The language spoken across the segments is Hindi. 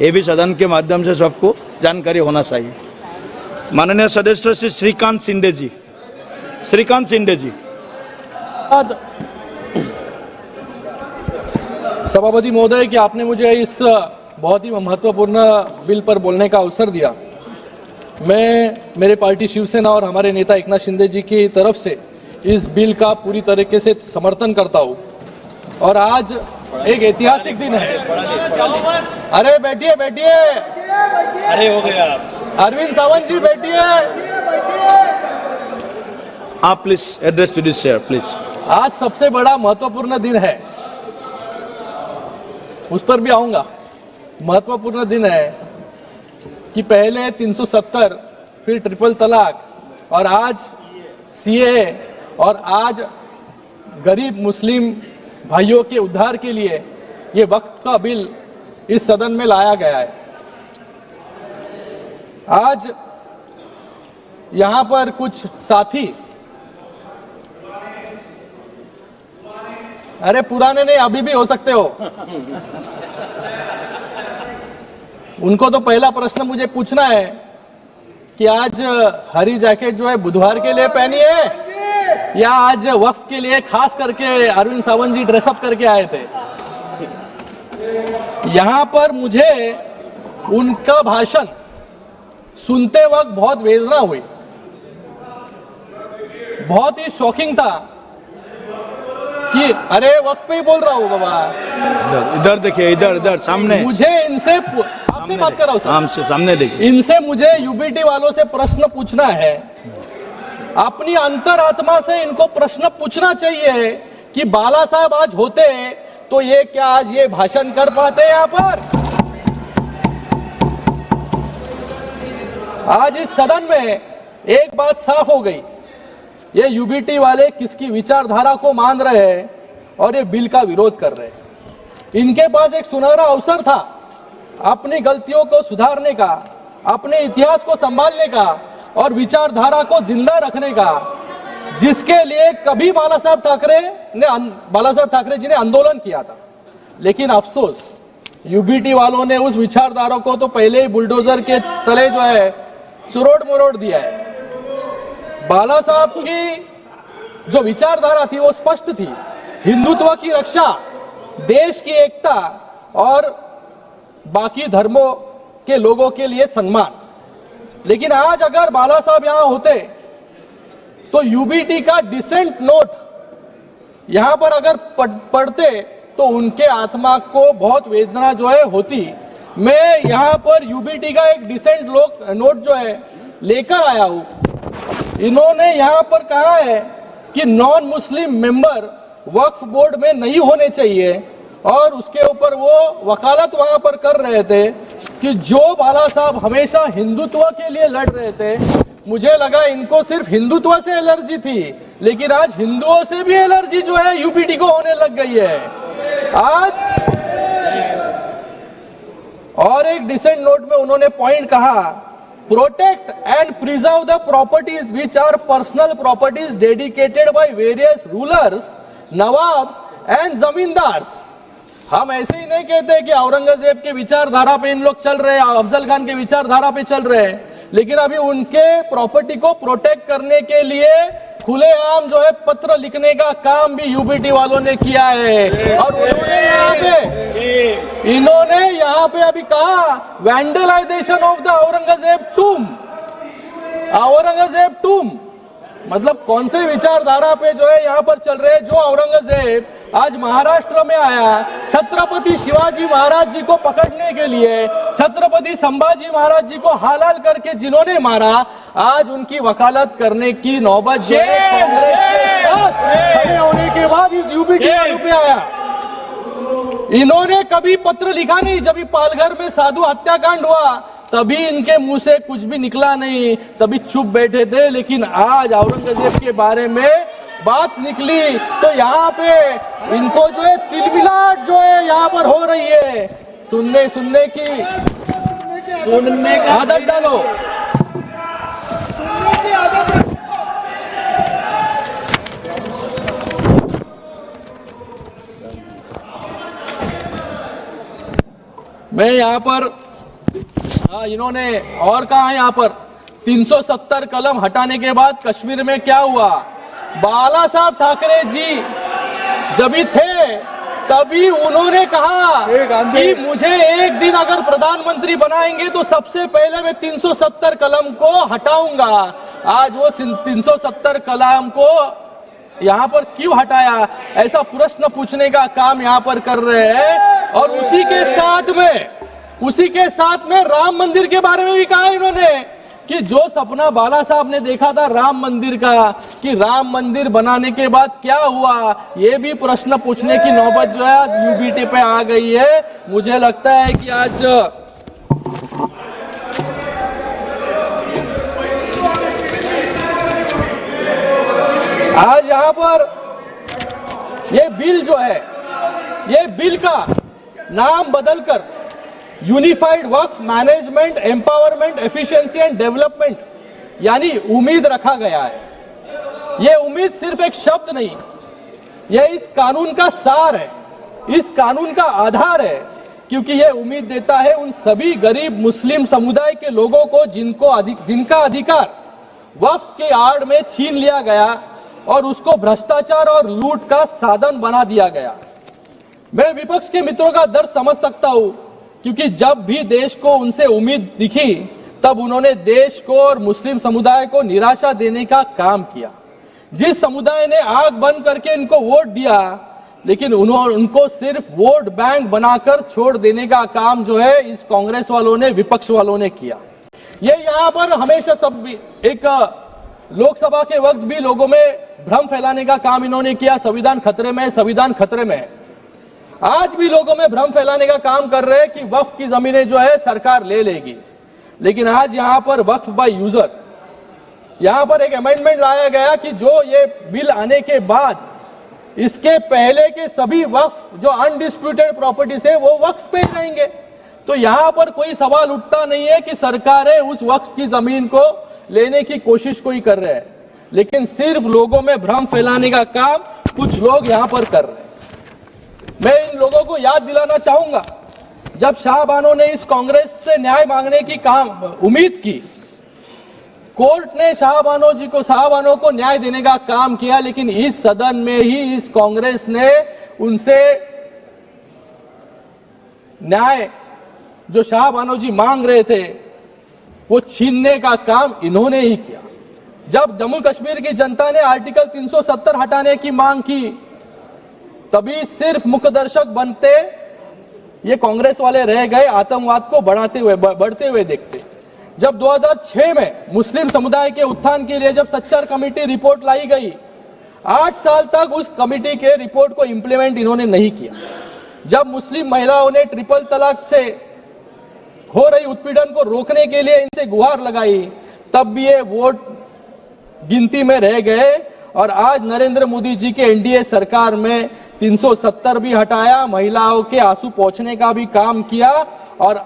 ये भी सदन के माध्यम से सबको जानकारी होना चाहिए। माननीय सदस्य श्री श्रीकांत शिंदे जी। सभापति महोदय कि आपने मुझे इस बहुत ही महत्वपूर्ण बिल पर बोलने का अवसर दिया। मैं मेरे पार्टी शिवसेना और हमारे नेता एकनाथ शिंदे जी की तरफ से इस बिल का पूरी तरीके से समर्थन करता हूं और आज एक ऐतिहासिक दिन है। अरे बैठिए बैठिए, अरे हो गया अरविंद सावंत जी बैठिए। आप please address to this share please. आज सबसे बड़ा महत्वपूर्ण दिन है, उस पर भी आऊंगा। महत्वपूर्ण दिन है कि पहले 370 फिर ट्रिपल तलाक और आज सीए और आज गरीब मुस्लिम भाइयों के उद्धार के लिए ये वक्त का बिल इस सदन में लाया गया है। आज यहां पर कुछ साथी, अरे पुराने नहीं अभी भी हो सकते हो, उनको तो पहला प्रश्न मुझे पूछना है कि आज हरी जैकेट जो है बुधवार के लिए पहनी है या आज वक्त के लिए खास करके अरविंद सावंत जी ड्रेसअप करके आए थे। यहां पर मुझे उनका भाषण सुनते वक्त बहुत वेदना हुई, बहुत ही शॉकिंग था कि अरे वक्त पे ही बोल रहा हूं बाबा, इधर देखिए, इधर सामने। मुझे इनसे आपसे बात कर रहा हूं सर, हमसे सामने देखिए। इनसे मुझे यूबीटी वालों से प्रश्न पूछना है। अपनी अंतरात्मा से इनको प्रश्न पूछना चाहिए कि बाला साहब आज होते तो ये क्या आज ये भाषण कर पाते यहां पर? आज इस सदन में एक बात साफ हो गई, ये यूबीटी वाले किसकी विचारधारा को मान रहे हैं और ये बिल का विरोध कर रहे हैं। इनके पास एक सुनहरा अवसर था अपनी गलतियों को सुधारने का, अपने इतिहास को संभालने का और विचारधारा को जिंदा रखने का, जिसके लिए कभी बाला साहब ठाकरे जी ने आंदोलन किया था। लेकिन अफसोस यूबीटी वालों ने उस विचारधारा को तो पहले ही बुलडोजर के तले जो है सुरोड़ मरोड़ दिया है। बाला साहब की जो विचारधारा थी वो स्पष्ट थी, हिंदुत्व की रक्षा, देश की एकता और बाकी धर्मों के लोगों के लिए सम्मान। लेकिन आज अगर बाला साहब यहां होते तो यूबीटी का डिसेंट नोट यहां पर अगर पढ़ते तो उनके आत्मा को बहुत वेदना जो है होती। मैं यहां पर यूबीटी का एक डिसेंट नोट जो है लेकर आया हूं। इन्होंने यहां पर कहा है कि नॉन मुस्लिम मेंबर वक्फ बोर्ड में नहीं होने चाहिए और उसके ऊपर वो वकालत वहां पर कर रहे थे कि जो बाला साहब हमेशा हिंदुत्व के लिए लड़ रहे थे। मुझे लगा इनको सिर्फ हिंदुत्व से एलर्जी थी, लेकिन आज हिंदुओं से भी एलर्जी जो है यूबीटी को होने लग गई है आज। और एक डिसेंट नोट में उन्होंने पॉइंट कहा, protect and preserve the properties which are personal properties dedicated by various rulers, nawabs and zamindars. हम ऐसे ही नहीं कहते कि औरंगजेब के विचारधारा पे इन लोग चल रहे हैं, अफजल खान के विचारधारा पे चल रहे हैं, लेकिन अभी उनके प्रॉपर्टी को प्रोटेक्ट करने के लिए खुलेआम जो है पत्र लिखने का काम भी यूबीटी वालों ने किया है। और इन्होंने यहाँ पे अभी कहा वैंडलाइजेशन ऑफ द औरंगजेब टूम, मतलब कौन से विचारधारा पे जो है यहाँ पर चल रहे हैं। जो औरंगजेब आज महाराष्ट्र में आया छत्रपति शिवाजी महाराज जी को पकड़ने के लिए, छत्रपति संभाजी महाराज जी को हालाल करके जिन्होंने मारा, आज उनकी वकालत करने की नौबत जो है कांग्रेस के साथ खड़े होने के बाद इस यूबीटी वालों पे आया। इन्होंने कभी पत्र लिखा नहीं। जब पालघर में साधु हत्याकांड हुआ तभी इनके मुंह से कुछ भी निकला नहीं, तभी चुप बैठे थे। लेकिन आज औरंगजेब के बारे में बात निकली तो यहाँ पे इनको जो है तिलमिलाट जो है यहाँ पर हो रही है। सुनने की आदत डालो। मैं यहाँ पर इन्होंने और कहा है यहाँ पर 370 कलम हटाने के बाद कश्मीर में क्या हुआ। बाला साहब ठाकरे जी जब भी थे तभी उन्होंने कहा कि मुझे एक दिन अगर प्रधानमंत्री बनाएंगे तो सबसे पहले मैं 370 कलम को हटाऊंगा। आज वो 370 कलम को यहाँ पर क्यों हटाया, ऐसा प्रश्न पूछने का काम यहाँ पर कर रहे हैं। और उसी के साथ में राम मंदिर के बारे में भी कहा इन्होंने कि जो सपना बाला साहब ने देखा था राम मंदिर का, कि राम मंदिर बनाने के बाद क्या हुआ, ये भी प्रश्न पूछने की नौबत जो है आज यूबीटी पे आ गई है। मुझे लगता है कि आज यहां पर ये बिल जो है, ये बिल का नाम बदलकर unified Waqf management empowerment efficiency and development यानी उम्मीद रखा गया है। यह उम्मीद सिर्फ एक शब्द नहीं, यह इस कानून का सार है, इस कानून का आधार है, क्योंकि यह उम्मीद देता है उन सभी गरीब मुस्लिम समुदाय के लोगों को जिनका अधिकार वक्फ के आड़ में छीन लिया गया और उसको भ्रष्टाचार और लूट का साधन बना दिया गया। मैं विपक्ष के मित्रों का दर्द समझ सकता हूं, क्योंकि जब भी देश को उनसे उम्मीद दिखी तब उन्होंने देश को और मुस्लिम समुदाय को निराशा देने का काम किया। जिस समुदाय ने आंख बंद करके इनको वोट दिया, लेकिन उनको सिर्फ वोट बैंक बनाकर छोड़ देने का काम जो है इस कांग्रेस वालों ने, विपक्ष वालों ने किया। ये यहाँ पर हमेशा सब एक लोकसभा के वक्त भी लोगों में भ्रम फैलाने का काम इन्होंने किया, संविधान खतरे में, संविधान खतरे में। आज भी लोगों में भ्रम फैलाने का काम कर रहे हैं कि वक्फ की जमीनें जो है सरकार ले लेगी। लेकिन आज यहां पर वक्फ बाय यूजर, यहां पर एक अमेंडमेंट लाया गया कि जो ये बिल आने के बाद इसके पहले के सभी वक्फ जो अनडिस्प्यूटेड प्रॉपर्टीज है वो वक्फ पे जाएंगे। तो यहां पर कोई सवाल उठता नहीं है कि सरकारें उस वक्फ की जमीन को लेने की कोशिश कोई कर रहे हैं, लेकिन सिर्फ लोगों में भ्रम फैलाने का काम कुछ लोग यहां पर कर रहे हैं। मैं इन लोगों को याद दिलाना चाहूंगा, जब शाहबानों ने इस कांग्रेस से न्याय मांगने की उम्मीद की, कोर्ट ने शाहबानों को न्याय देने का काम किया, लेकिन इस सदन में ही इस कांग्रेस ने उनसे न्याय जो शाहबानो जी मांग रहे थे वो छीनने का काम इन्होंने ही किया। जब जम्मू कश्मीर की जनता ने आर्टिकल 370 हटाने की मांग की, तभी सिर्फ मुखदर्शक बनते ये कांग्रेस वाले रह गए, आतंकवाद को बढ़ते हुए देखते। जब 2006 में मुस्लिम समुदाय के उत्थान के लिए जब सच्चर कमेटी रिपोर्ट लाई गई, 8 साल तक उस कमेटी के रिपोर्ट को इंप्लीमेंट इन्होंने नहीं किया। जब मुस्लिम महिलाओं ने ट्रिपल तलाक से हो रही उत्पीड़न को रोकने के लिए इनसे गुहार लगाई, तब भी ये वोट गिनती में रह गए। और आज नरेंद्र मोदी जी के एनडीए सरकार में 370 भी हटाया, महिलाओं के आंसू पोंछने का भी काम किया। और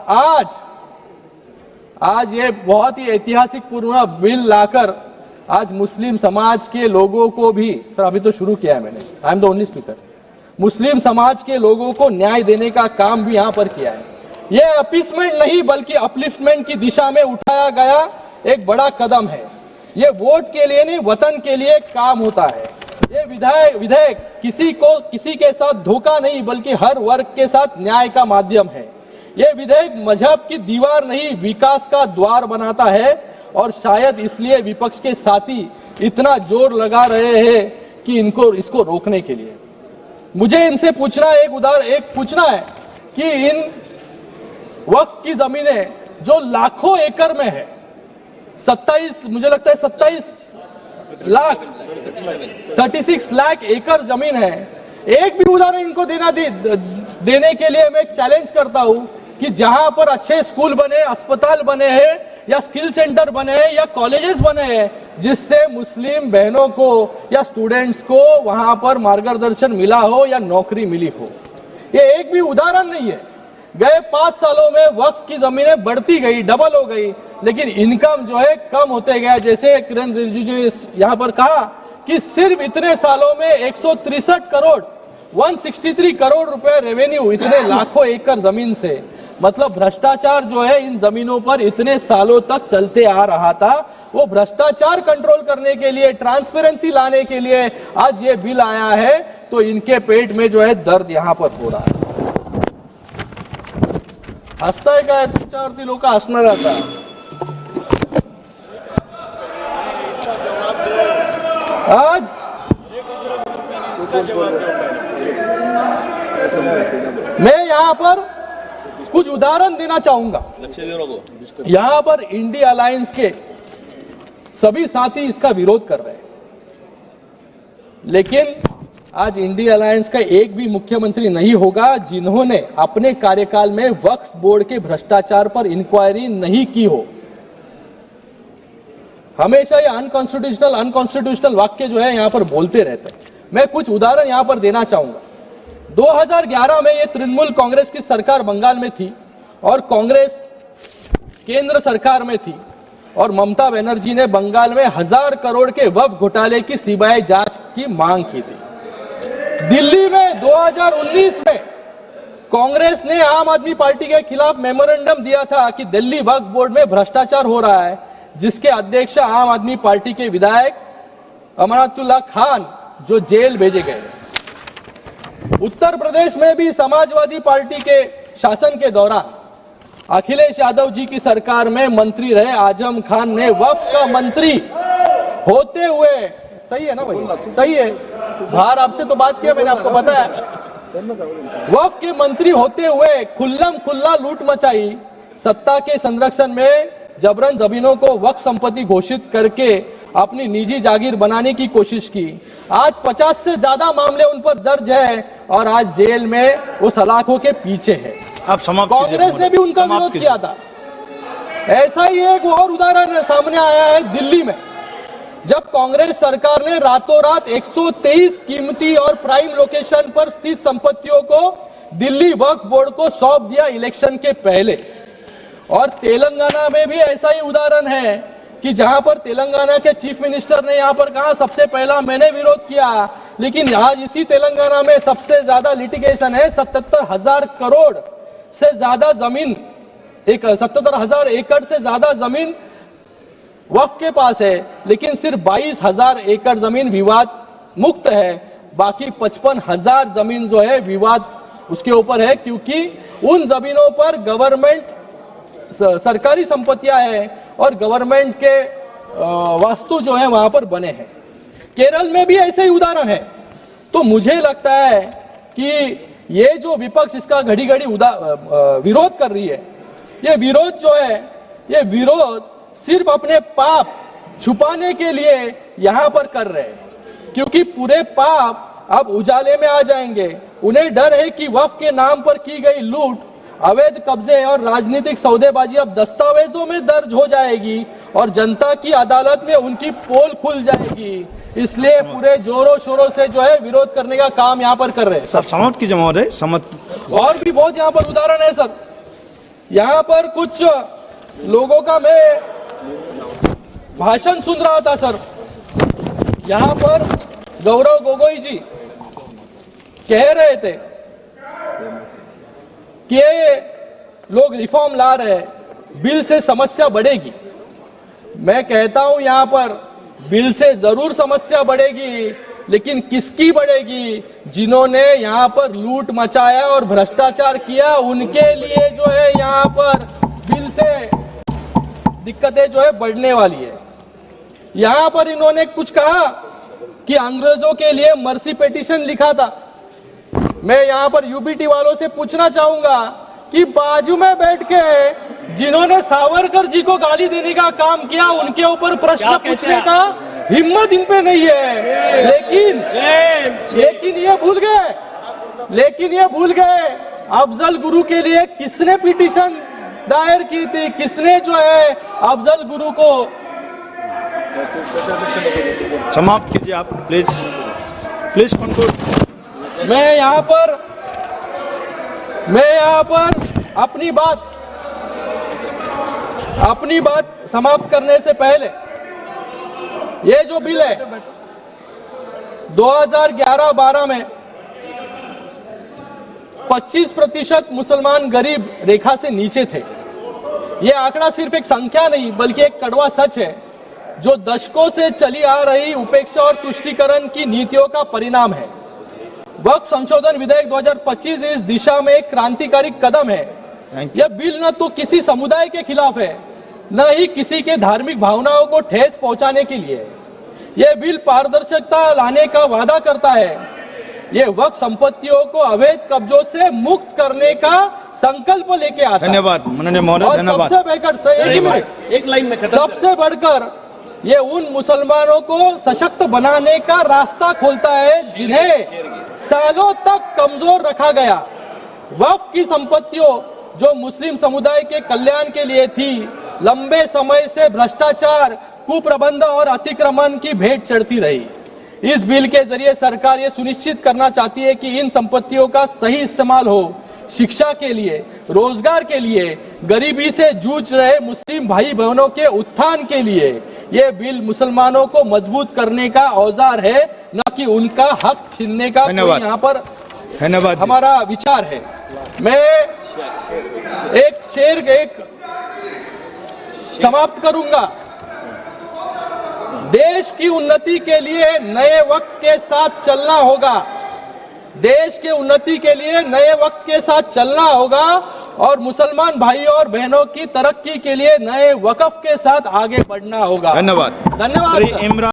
आज ये बहुत ही ऐतिहासिक पूर्ण बिल लाकर आज मुस्लिम समाज के लोगों को भी, सर अभी तो शुरू किया है मैंने, I am the only speaker, मुस्लिम समाज के लोगों को न्याय देने का काम भी यहां पर किया है। यह अपीसमेंट नहीं बल्कि अपलिफ्टमेंट की दिशा में उठाया गया एक बड़ा कदम है। ये वोट के लिए नहीं, वतन के लिए काम होता है। ये विधेयक किसी के साथ धोखा नहीं बल्कि हर वर्ग के साथ न्याय का माध्यम है। ये विधेयक मजहब की दीवार नहीं, विकास का द्वार बनाता है। और शायद इसलिए विपक्ष के साथी इतना जोर लगा रहे हैं कि इसको रोकने के लिए। मुझे इनसे पूछना है कि इन वक्फ की जमीनें जो लाखों एकड़ में है, 36 लाख एकड़ जमीन है, एक भी उदाहरण इनको देने के लिए मैं एक चैलेंज करता हूं कि जहां पर अच्छे स्कूल बने, अस्पताल बने हैं या स्किल सेंटर बने हैं या कॉलेजेस बने हैं, जिससे मुस्लिम बहनों को या स्टूडेंट्स को वहां पर मार्गदर्शन मिला हो या नौकरी मिली हो, ये एक भी उदाहरण नहीं है। गए 5 सालों में वक्फ की जमीनें बढ़ती गई, डबल हो गई, लेकिन इनकम जो है कम होते गया। जैसे किरण रिजिजू ने यहां पर कहा कि सिर्फ इतने सालों में 163 करोड़ 163 करोड़ रुपए रेवेन्यू, इतने लाखों एकड़ जमीन से, मतलब भ्रष्टाचार जो है इन जमीनों पर इतने सालों तक चलते आ रहा था, वो भ्रष्टाचार कंट्रोल करने के लिए, ट्रांसपेरेंसी लाने के लिए आज ये बिल आया है, तो इनके पेट में जो है दर्द यहां पर हो रहा है. हसताय काय तुमच्यावरती लोक हसणार आता. आज मैं यहां पर कुछ उदाहरण देना चाहूंगा. यहां पर इंडिया अलायंस के सभी साथी इसका विरोध कर रहे हैं, लेकिन आज इंडिया अलायंस का एक भी मुख्यमंत्री नहीं होगा जिन्होंने अपने कार्यकाल में वक्फ बोर्ड के भ्रष्टाचार पर इंक्वायरी नहीं की हो. हमेशा ये अनकॉन्स्टिट्यूशनल वाक्य जो है यहां पर बोलते रहते हैं. मैं कुछ उदाहरण यहां पर देना चाहूंगा. 2011 में ये तृणमूल कांग्रेस की सरकार बंगाल में थी और कांग्रेस केंद्र सरकार में थी, और ममता बनर्जी ने बंगाल में 1000 करोड़ के वक्फ घोटाले की सीबीआई जांच की मांग की थी. दिल्ली में 2019 में कांग्रेस ने आम आदमी पार्टी के खिलाफ मेमोरेंडम दिया था कि दिल्ली वक्फ बोर्ड में भ्रष्टाचार हो रहा है, जिसके अध्यक्ष आम आदमी पार्टी के विधायक अमनातुल्लाह खान जो जेल भेजे गए. उत्तर प्रदेश में भी समाजवादी पार्टी के शासन के दौरान अखिलेश यादव जी की सरकार में मंत्री रहे आजम खान ने वक्फ का मंत्री होते हुए, सही है ना भाई, सही है, बाहर आपसे तो बात किया मैंने, आपको बताया, वक्फ के मंत्री होते हुए खुल्लम खुल्ला लूट मचाई, सत्ता के संरक्षण में जबरन जमीनों को वक्फ संपत्ति घोषित करके अपनी निजी जागीर बनाने की कोशिश की. आज 50 से ज्यादा मामले उन पर दर्ज है और आज जेल में वो सलाखों के पीछे है. आप समाप्त कीजिए. कांग्रेस ने भी उनका विरोध किया था. ऐसा ही एक और उदाहरण सामने आया है दिल्ली में, जब कांग्रेस सरकार ने रातों रात 123 कीमती और प्राइम लोकेशन पर स्थित संपत्तियों को दिल्ली वक्फ बोर्ड को सौंप दिया इलेक्शन के पहले. और तेलंगाना में भी ऐसा ही उदाहरण है कि जहां पर तेलंगाना के चीफ मिनिस्टर ने यहां पर कहा सबसे पहला मैंने विरोध किया, लेकिन आज इसी तेलंगाना में सबसे ज्यादा लिटिगेशन है. 77,000 करोड़ से ज्यादा जमीन, 77,000 एकड़ से ज्यादा जमीन वक्फ के पास है, लेकिन सिर्फ 22,000 एकड़ जमीन विवाद मुक्त है. बाकी 55,000 जमीन जो है विवाद उसके ऊपर है, क्योंकि उन जमीनों पर गवर्नमेंट सरकारी संपत्तियां हैं और गवर्नमेंट के वास्तु जो है वहां पर बने हैं. केरल में भी ऐसे ही उदाहरण है. तो मुझे लगता है कि ये जो विपक्ष इसका घड़ी घड़ी विरोध कर रही है, ये विरोध जो है, ये विरोध सिर्फ अपने पाप छुपाने के लिए यहां पर कर रहे हैं, क्योंकि पूरे पाप अब उजाले में आ जाएंगे. उन्हें डर है कि वक्फ के नाम पर की गई लूट, अवैध कब्जे और राजनीतिक सौदेबाजी अब दस्तावेजों में दर्ज हो जाएगी और जनता की अदालत में उनकी पोल खुल जाएगी. इसलिए पूरे जोरों शोरों से जो है विरोध करने का काम यहाँ पर कर रहे हैं. सर समाप्त कीजिए महोदय. और भी बहुत यहाँ पर उदाहरण है सर. यहाँ पर कुछ लोगों का मैं भाषण सुन रहा था सर. यहाँ पर गौरव गोगोई जी कह रहे थे कि ये लोग रिफॉर्म ला रहे हैं, बिल से समस्या बढ़ेगी. मैं कहता हूं यहां पर बिल से जरूर समस्या बढ़ेगी, लेकिन किसकी बढ़ेगी? जिन्होंने यहां पर लूट मचाया और भ्रष्टाचार किया, उनके लिए जो है यहां पर बिल से दिक्कतें जो है बढ़ने वाली है. यहां पर इन्होंने कुछ कहा कि अंग्रेजों के लिए मर्सी पिटीशन लिखा था. मैं यहां पर यूबीटी वालों से पूछना चाहूंगा कि बाजू में बैठ के जिन्होंने सावरकर जी को गाली देने का काम किया, उनके ऊपर प्रश्न पूछने का हिम्मत इन पे नहीं है. लेकिन ये भूल गए अफजल गुरु के लिए किसने पिटीशन दायर की थी, किसने जो है अफजल गुरु को. समाप्त कीजिए आप प्लीज कंक्लूड. मैं यहाँ पर अपनी बात समाप्त करने से पहले, ये जो बिल है 2011-12 में 25% मुसलमान गरीब रेखा से नीचे थे। ये आंकड़ा सिर्फ एक संख्या नहीं बल्कि एक कड़वा सच है जो दशकों से चली आ रही उपेक्षा और तुष्टीकरण की नीतियों का परिणाम है। वक्फ संशोधन विधेयक 2025 इस दिशा में एक क्रांतिकारी कदम है। यह बिल न तो किसी समुदाय के खिलाफ है न ही किसी के धार्मिक भावनाओं को ठेस पहुंचाने के लिए। यह बिल पारदर्शिता लाने का वादा करता है। ये वक्फ संपत्तियों को अवैध कब्जों से मुक्त करने का संकल्प लेके आता है। धन्यवाद माननीय महोदय, और धन्यवाद। सबसे बढ़कर एक लाइन में खत्म सबसे बढ़कर ये उन मुसलमानों को सशक्त बनाने का रास्ता खोलता है जिन्हें सालों तक कमजोर रखा गया। वक्फ की संपत्तियों जो मुस्लिम समुदाय के कल्याण के लिए थी, लंबे समय से भ्रष्टाचार, कुप्रबंध और अतिक्रमण की भेंट चढ़ती रही। इस बिल के जरिए सरकार ये सुनिश्चित करना चाहती है कि इन संपत्तियों का सही इस्तेमाल हो, शिक्षा के लिए, रोजगार के लिए, गरीबी से जूझ रहे मुस्लिम भाई बहनों के उत्थान के लिए। ये बिल मुसलमानों को मजबूत करने का औजार है, न कि उनका हक छीनने का कोई यहाँ पर धन्यवाद हमारा विचार है। मैं एक शेर समाप्त करूंगा। देश की उन्नति के लिए नए वक्त के साथ चलना होगा। देश के उन्नति के लिए नए वक्त के साथ चलना होगा और मुसलमान भाइयों और बहनों की तरक्की के लिए नए वक्फ के साथ आगे बढ़ना होगा। धन्यवाद। धन्यवाद।